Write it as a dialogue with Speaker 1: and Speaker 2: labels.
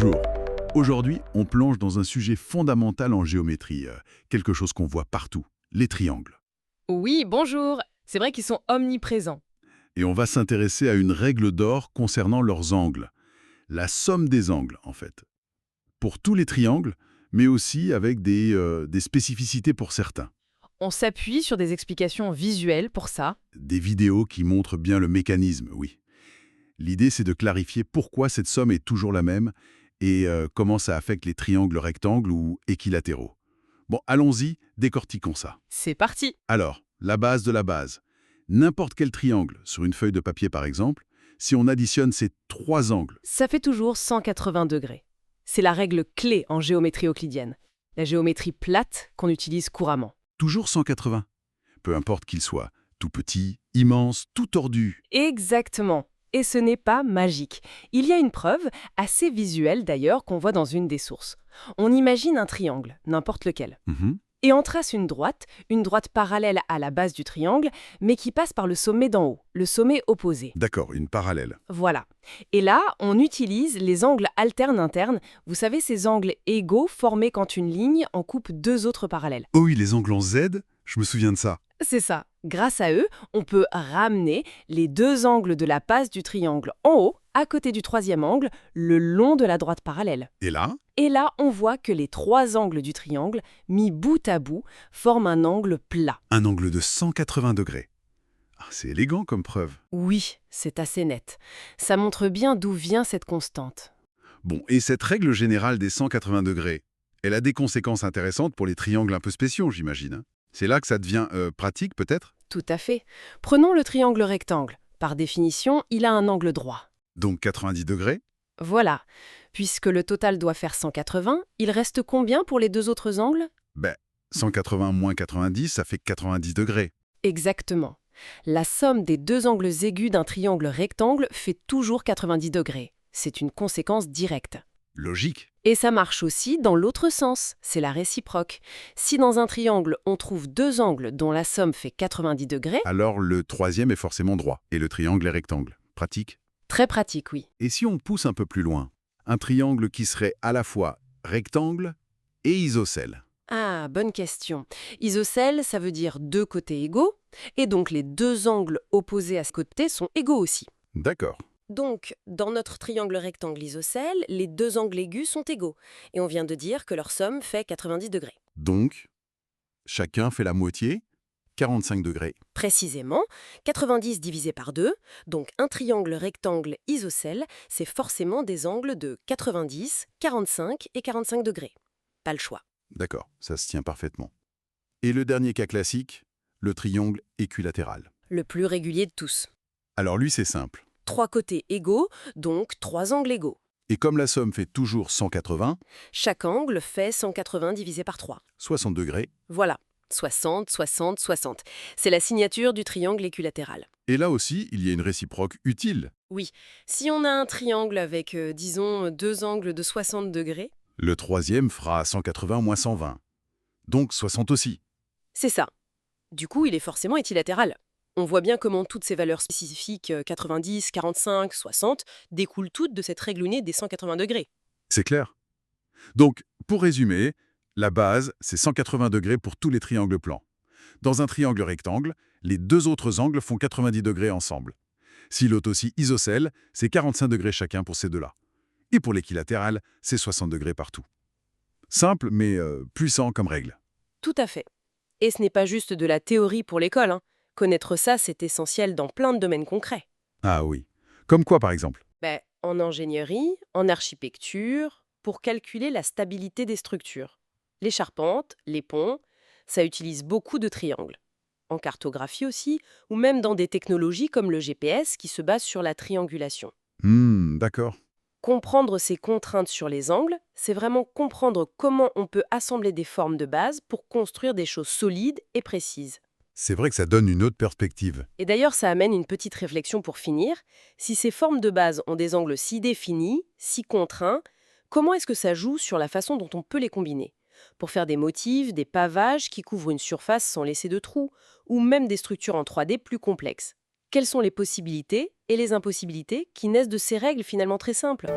Speaker 1: Bonjour. Aujourd'hui, on plonge dans un sujet fondamental en géométrie, quelque chose qu'on voit partout, les triangles.
Speaker 2: Oui, bonjour. C'est vrai qu'ils sont omniprésents.
Speaker 1: Et on va s'intéresser à une règle d'or concernant leurs angles. La somme des angles, en fait. Pour tous les triangles, mais aussi avec des spécificités pour certains.
Speaker 2: On s'appuie sur des explications visuelles pour ça.
Speaker 1: Des vidéos qui montrent bien le mécanisme, oui. L'idée, c'est de clarifier pourquoi cette somme est toujours la même et comment ça affecte les triangles rectangles ou équilatéraux. Bon, allons-y, décortiquons ça.
Speaker 2: C'est parti.
Speaker 1: Alors, la base de la base. N'importe quel triangle, sur une feuille de papier par exemple, si on additionne ces trois angles,
Speaker 2: Ça fait toujours 180 degrés. C'est la règle clé en géométrie euclidienne. La géométrie plate qu'on utilise couramment.
Speaker 1: toujours 180. Peu importe qu'il soit tout petit, immense, tout tordu.
Speaker 2: Exactement. Et ce n'est pas magique. Il y a une preuve, assez visuelle d'ailleurs, qu'on voit dans une des sources. On imagine un triangle, n'importe lequel.
Speaker 1: Mhm.
Speaker 2: Et on trace une droite parallèle à la base du triangle, mais qui passe par le sommet d'en haut, le sommet opposé.
Speaker 1: D'accord, une parallèle.
Speaker 2: Voilà. Et là, on utilise les angles alternes internes. Vous savez, ces angles égaux formés quand une ligne en coupe deux autres parallèles.
Speaker 1: Oh oui, les angles en Z, je me souviens de ça.
Speaker 2: C'est ça. Grâce à eux, on peut ramener les deux angles de la base du triangle en haut, à côté du troisième angle, le long de la droite parallèle.
Speaker 1: Et là,
Speaker 2: Et là, on voit que les trois angles du triangle, mis bout à bout, forment un angle plat.
Speaker 1: un angle de 180 degrés. Ah, c'est élégant comme preuve.
Speaker 2: Oui, c'est assez net. Ça montre bien d'où vient cette constante.
Speaker 1: Bon, et cette règle générale des 180 degrés, elle a des conséquences intéressantes pour les triangles un peu spéciaux, j'imagine, hein. C'est là que ça devient pratique, peut-être?
Speaker 2: Tout à fait. Prenons le triangle rectangle. Par définition, il a un angle droit.
Speaker 1: Donc 90 degrés?
Speaker 2: Voilà. Puisque le total doit faire 180, il reste combien pour les deux autres angles?
Speaker 1: Ben, 180 moins 90, ça fait 90 degrés.
Speaker 2: Exactement. La somme des deux angles aigus d'un triangle rectangle fait toujours 90 degrés. C'est une conséquence directe.
Speaker 1: Logique.
Speaker 2: Et ça marche aussi dans l'autre sens, c'est la réciproque. Si dans un triangle, on trouve deux angles dont la somme fait 90 degrés,
Speaker 1: Alors le troisième est forcément droit, et le triangle est rectangle. Pratique.
Speaker 2: très pratique, oui.
Speaker 1: Et si on pousse un peu plus loin, un triangle qui serait à la fois rectangle et isocèle?
Speaker 2: Ah, bonne question. Isocèle, ça veut dire deux côtés égaux, et donc les deux angles opposés à ce côté sont égaux aussi.
Speaker 1: D'accord.
Speaker 2: Donc, dans notre triangle rectangle isocèle, les deux angles aigus sont égaux, et on vient de dire que leur somme fait 90 degrés.
Speaker 1: Donc, chacun fait la moitié, 45 degrés.
Speaker 2: Précisément, 90 divisé par 2, donc un triangle rectangle isocèle, c'est forcément des angles de 90, 45 et 45 degrés. Pas le choix.
Speaker 1: D'accord, ça se tient parfaitement. Et le dernier cas classique, le triangle équilatéral.
Speaker 2: Le plus régulier de tous.
Speaker 1: Alors lui, c'est simple.
Speaker 2: Trois côtés égaux, donc trois angles égaux.
Speaker 1: Et comme la somme fait toujours 180,
Speaker 2: Chaque angle fait 180 divisé par 3.
Speaker 1: 60 degrés,
Speaker 2: Voilà, 60, 60, 60. C'est la signature du triangle équilatéral.
Speaker 1: et là aussi, il y a une réciproque utile.
Speaker 2: Oui, si on a un triangle avec, disons, deux angles de 60 degrés,
Speaker 1: Le troisième fera 180 moins 120. Donc 60 aussi.
Speaker 2: c'est ça. Du coup, il est forcément équilatéral. On voit bien comment toutes ces valeurs spécifiques, 90, 45, 60, découlent toutes de cette règle née des 180 degrés.
Speaker 1: C'est clair. Donc, pour résumer, la base, c'est 180 degrés pour tous les triangles plans. Dans un triangle rectangle, les deux autres angles font 90 degrés ensemble. Si l'autre aussi isocèle, c'est 45 degrés chacun pour ces deux-là. Et pour l'équilatéral, c'est 60 degrés partout. Simple, mais puissant comme règle.
Speaker 2: Tout à fait. Et ce n'est pas juste de la théorie pour l'école, hein. Connaître ça, c'est essentiel dans plein de domaines concrets.
Speaker 1: Ah oui. Comme quoi, par exemple?
Speaker 2: En ingénierie, en architecture, pour calculer la stabilité des structures. Les charpentes, les ponts, ça utilise beaucoup de triangles. En cartographie aussi, ou même dans des technologies comme le GPS qui se basent sur la triangulation.
Speaker 1: D'accord.
Speaker 2: Comprendre ces contraintes sur les angles, c'est vraiment comprendre comment on peut assembler des formes de base pour construire des choses solides et précises.
Speaker 1: C'est vrai que ça donne une autre perspective.
Speaker 2: Et d'ailleurs, ça amène une petite réflexion pour finir. Si ces formes de base ont des angles si définis, si contraints, comment est-ce que ça joue sur la façon dont on peut les combiner? Pour faire des motifs, des pavages qui couvrent une surface sans laisser de trous, ou même des structures en 3D plus complexes. Quelles sont les possibilités et les impossibilités qui naissent de ces règles finalement très simples?